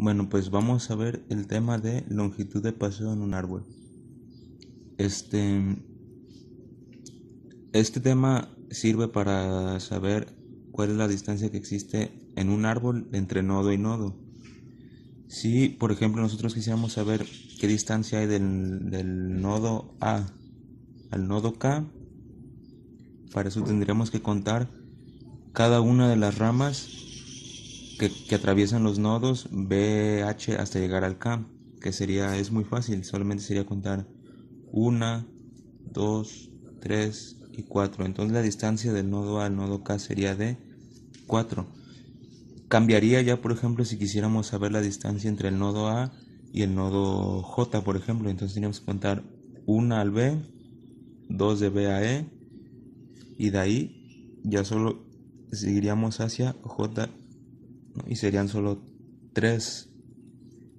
Bueno, pues vamos a ver el tema de longitud de paseo en un árbol. Este, este tema sirve para saber cuál es la distancia que existe en un árbol entre nodo y nodo. Si, por ejemplo, nosotros quisiéramos saber qué distancia hay del nodo A al nodo K, para eso tendríamos que contar cada una de las ramas que atraviesan los nodos BH hasta llegar al K, que es muy fácil, solamente sería contar 1, 2, 3 y 4. Entonces la distancia del nodo A al nodo K sería de 4. Cambiaría ya, por ejemplo, si quisiéramos saber la distancia entre el nodo A y el nodo J, por ejemplo. Entonces teníamos que contar 1 al B, 2 de B a E, y de ahí ya solo seguiríamos hacia J, ¿no? Y serían solo 3.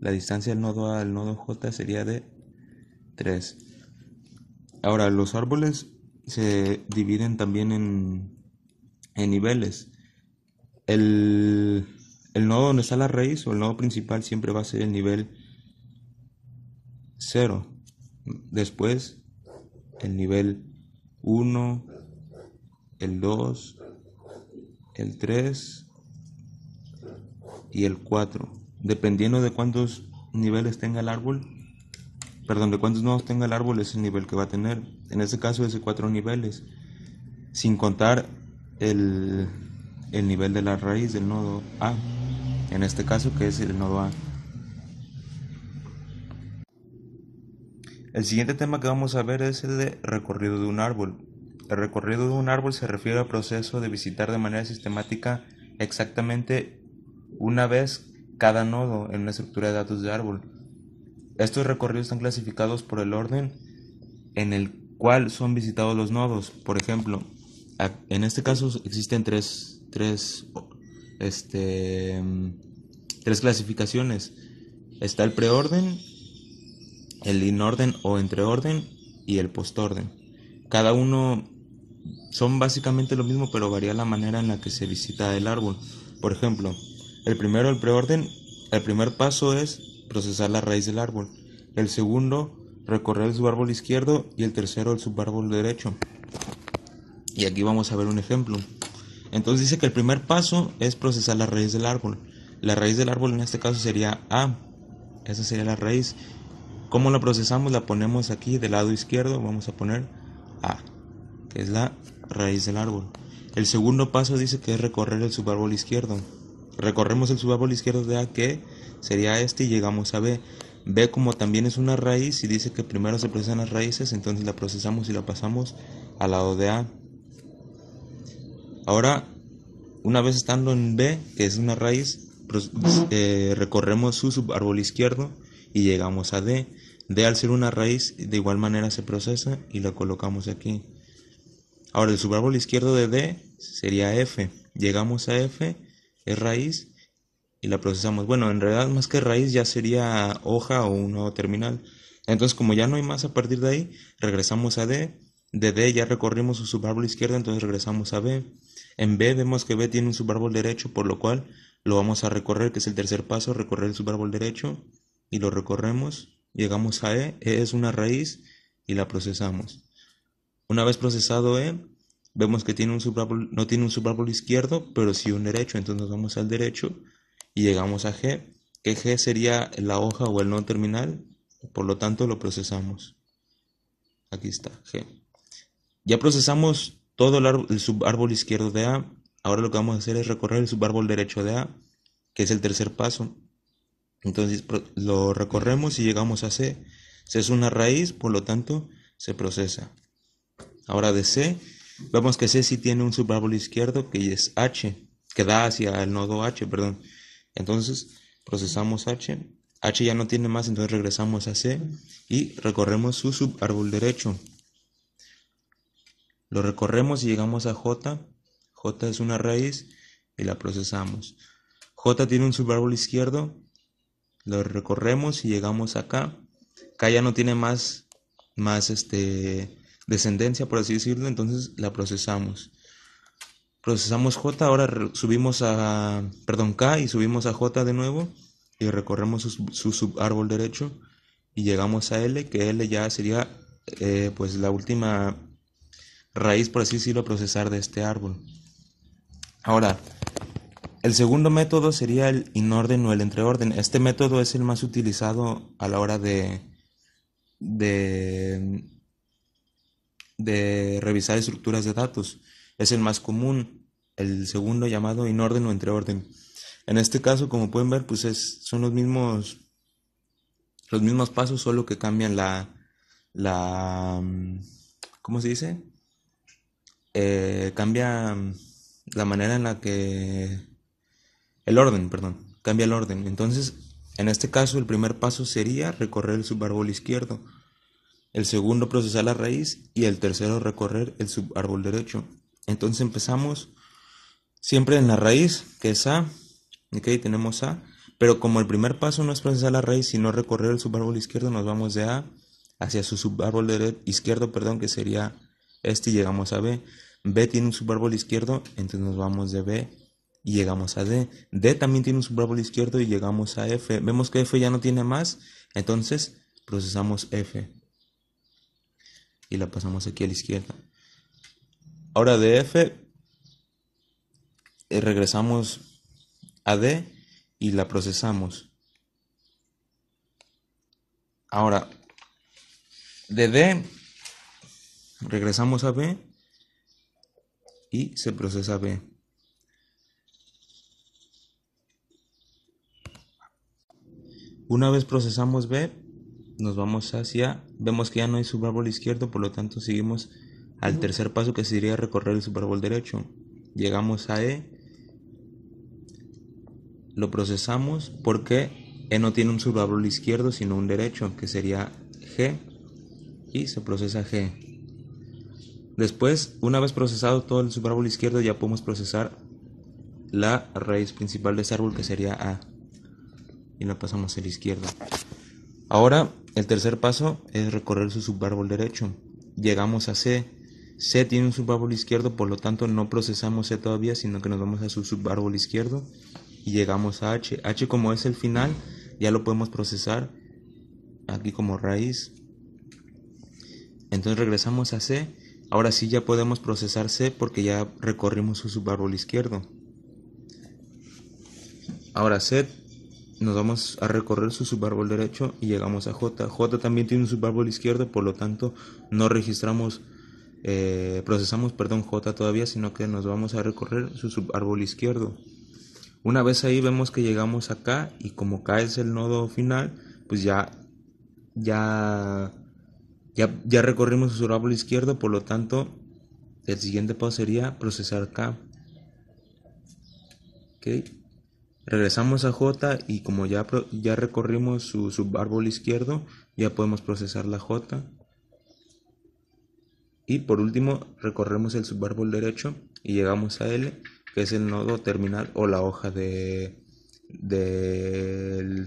La distancia del nodo A al nodo J sería de 3. Ahora, los árboles se dividen también en niveles. El nodo donde está la raíz o el nodo principal siempre va a ser el nivel 0. Después el nivel 1, el 2, el 3 y el 4. Dependiendo de cuántos niveles tenga el árbol, de cuántos nodos tenga el árbol, es el nivel que va a tener. En este caso es de 4 niveles, sin contar el nivel de la raíz del nodo A, en este caso, que es el nodo A. El siguiente tema que vamos a ver es el de recorrido de un árbol. El recorrido de un árbol se refiere al proceso de visitar de manera sistemática exactamente una vez cada nodo en una estructura de datos de árbol. Estos recorridos están clasificados por el orden en el cual son visitados los nodos. Por ejemplo, en este caso existen tres clasificaciones. Está el preorden, el inorden o entreorden y el postorden. Cada uno son básicamente lo mismo, pero varía la manera en la que se visita el árbol. Por ejemplo, el preorden, el primer paso es procesar la raíz del árbol. El segundo, recorrer el subárbol izquierdo, y el tercero, el subárbol derecho. Y aquí vamos a ver un ejemplo. Entonces dice que el primer paso es procesar la raíz del árbol. La raíz del árbol en este caso sería A. Esa sería la raíz. ¿Cómo la procesamos? La ponemos aquí del lado izquierdo. Vamos a poner A, que es la raíz del árbol. El segundo paso dice que es recorrer el subárbol izquierdo. Recorremos el subárbol izquierdo de A, que sería este, y llegamos a B. B, como también es una raíz y dice que primero se procesan las raíces, entonces la procesamos y la pasamos al lado de A. Ahora, una vez estando en B, que es una raíz, recorremos su subárbol izquierdo y llegamos a D. D, al ser una raíz, de igual manera se procesa y la colocamos aquí. Ahora, el subárbol izquierdo de D sería F. Llegamos a F, es raíz, y la procesamos. Bueno, en realidad más que raíz ya sería hoja o un nodo terminal. Entonces, como ya no hay más a partir de ahí, regresamos a D. De D ya recorrimos su subárbol izquierdo, entonces regresamos a B. En B vemos que B tiene un subárbol derecho, por lo cual lo vamos a recorrer, que es el tercer paso, recorrer el subárbol derecho, y lo recorremos. Llegamos a E. E es una raíz y la procesamos. Una vez procesado E, vemos que no tiene un subárbol izquierdo, pero sí un derecho, entonces nos vamos al derecho y llegamos a G, que G sería la hoja o el nodo terminal, por lo tanto lo procesamos. Aquí está, G. Ya procesamos todo el subárbol izquierdo de A. Ahora lo que vamos a hacer es recorrer el subárbol derecho de A, que es el tercer paso. Entonces lo recorremos y llegamos a C. C es una raíz, por lo tanto se procesa. Ahora de C, vemos que C sí tiene un subárbol izquierdo, que es H, que da hacia el nodo H, perdón. Entonces procesamos H. H ya no tiene más, entonces regresamos a C y recorremos su subárbol derecho. Lo recorremos y llegamos a J. J es una raíz y la procesamos. J tiene un subárbol izquierdo, lo recorremos y llegamos a K. K ya no tiene más descendencia, por así decirlo, entonces la procesamos. Procesamos J, ahora subimos a K y subimos a J de nuevo y recorremos su subárbol derecho y llegamos a L, que L ya sería pues la última raíz, por así decirlo, a procesar de este árbol. Ahora, el segundo método sería el inorden o el entreorden. Este método es el más utilizado a la hora de revisar estructuras de datos. Es el más común, el segundo llamado inorden o entreorden. En este caso, como pueden ver, pues son los mismos pasos, solo que cambian ¿cómo se dice? Cambia la manera en la que el orden, perdón, cambia el orden. Entonces, en este caso, el primer paso sería recorrer el subárbol izquierdo, el segundo procesar la raíz y el tercero recorrer el subárbol derecho. Entonces empezamos siempre en la raíz, que es A, ok, tenemos A, pero como el primer paso no es procesar la raíz, sino recorrer el subárbol izquierdo, nos vamos de A hacia su subárbol izquierdo, perdón, que sería este, y llegamos a B. B tiene un subárbol izquierdo, entonces nos vamos de B y llegamos a D. D también tiene un subárbol izquierdo y llegamos a F. Vemos que F ya no tiene más, entonces procesamos F y la pasamos aquí a la izquierda. Ahora de F regresamos a D y la procesamos. Ahora de D regresamos a B y se procesa B. Una vez procesamos B, nos vamos vemos que ya no hay subárbol izquierdo, por lo tanto seguimos al tercer paso, que sería recorrer el subárbol derecho. Llegamos a E, lo procesamos porque E no tiene un subárbol izquierdo sino un derecho, que sería G, y se procesa G. Después, una vez procesado todo el subárbol izquierdo, ya podemos procesar la raíz principal de ese árbol, que sería A, y la pasamos a la izquierda. Ahora, el tercer paso es recorrer su subárbol derecho. Llegamos a C. C tiene un subárbol izquierdo, por lo tanto no procesamos C todavía, sino que nos vamos a su subárbol izquierdo y llegamos a H. H, como es el final, ya lo podemos procesar aquí como raíz. Entonces regresamos a C. Ahora sí ya podemos procesar C porque ya recorrimos su subárbol izquierdo. Ahora C, nos vamos a recorrer su subárbol derecho y llegamos a J. J también tiene un subárbol izquierdo, por lo tanto no procesamos J todavía, sino que nos vamos a recorrer su subárbol izquierdo. Una vez ahí vemos que llegamos acá, y como K es el nodo final, pues ya recorrimos su subárbol izquierdo, por lo tanto el siguiente paso sería procesar K. Okay. Regresamos a J y como ya recorrimos su subárbol izquierdo, ya podemos procesar la J. Y por último recorremos el subárbol derecho y llegamos a L, que es el nodo terminal o la hoja del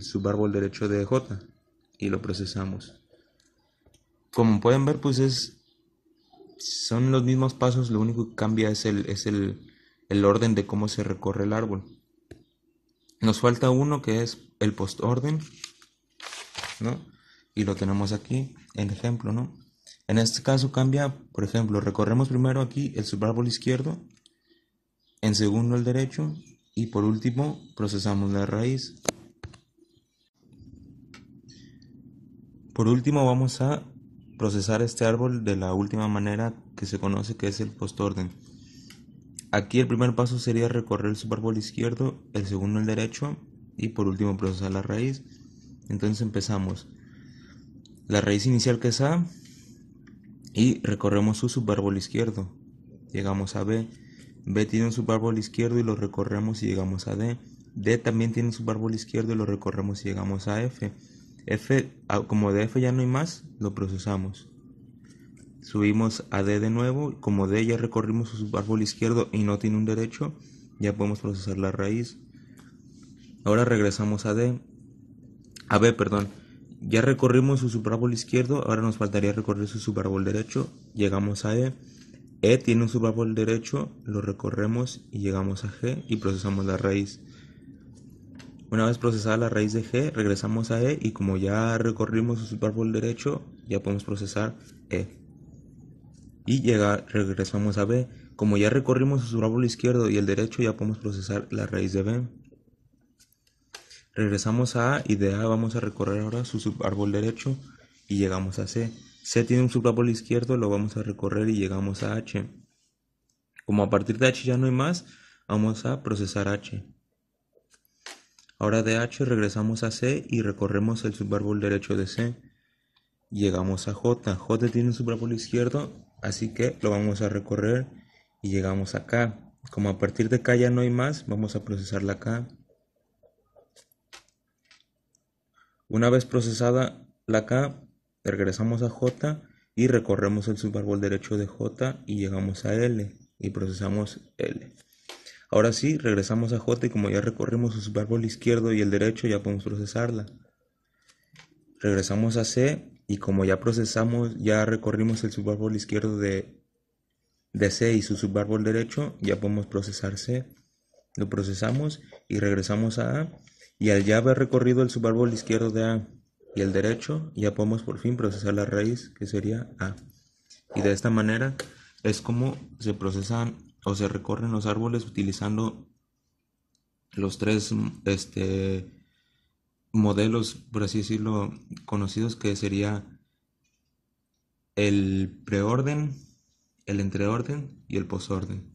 subárbol derecho de J, y lo procesamos. Como pueden ver, pues son los mismos pasos, lo único que cambia es el orden de cómo se recorre el árbol. Nos falta uno, que es el postorden, ¿no? Y lo tenemos aquí en ejemplo, ¿no? En este caso cambia, por ejemplo, recorremos primero aquí el subárbol izquierdo, en segundo el derecho, y por último procesamos la raíz. Por último vamos a procesar este árbol de la última manera que se conoce, que es el postorden. Aquí el primer paso sería recorrer el subárbol izquierdo, el segundo el derecho, y por último procesar la raíz. Entonces empezamos la raíz inicial, que es A, y recorremos su subárbol izquierdo. Llegamos a B. B tiene un subárbol izquierdo y lo recorremos y llegamos a D. D también tiene un subárbol izquierdo y lo recorremos y llegamos a F. Como de F ya no hay más, lo procesamos. Subimos a D de nuevo. Como D ya recorrimos su subárbol izquierdo y no tiene un derecho, ya podemos procesar la raíz. Ahora regresamos a B, perdón. Ya recorrimos su subárbol izquierdo, ahora nos faltaría recorrer su subárbol derecho. Llegamos a E. E tiene un subárbol derecho, lo recorremos y llegamos a G y procesamos la raíz. Una vez procesada la raíz de G, regresamos a E y como ya recorrimos su subárbol derecho, ya podemos procesar E. Y regresamos a B. Como ya recorrimos su subárbol izquierdo y el derecho, ya podemos procesar la raíz de B. Regresamos a A y de A vamos a recorrer ahora su subárbol derecho y llegamos a C. C tiene un subárbol izquierdo, lo vamos a recorrer y llegamos a H. Como a partir de H ya no hay más, vamos a procesar H. Ahora de H regresamos a C y recorremos el subárbol derecho de C. Llegamos a J. J tiene un subárbol izquierdo, así que lo vamos a recorrer y llegamos a K. Como a partir de K ya no hay más, vamos a procesar la K. Una vez procesada la K, regresamos a J y recorremos el subárbol derecho de J y llegamos a L y procesamos L. Ahora sí, regresamos a J y como ya recorrimos su subárbol izquierdo y el derecho, ya podemos procesarla. Regresamos a C y como ya recorrimos el subárbol izquierdo de C y su subárbol derecho, ya podemos procesar C. Lo procesamos y regresamos a A y al ya haber recorrido el subárbol izquierdo de A y el derecho, ya podemos por fin procesar la raíz, que sería A. Y de esta manera es como se procesan o se recorren los árboles utilizando los tres modelos, por así decirlo, conocidos, que sería el preorden, el entreorden y el posorden.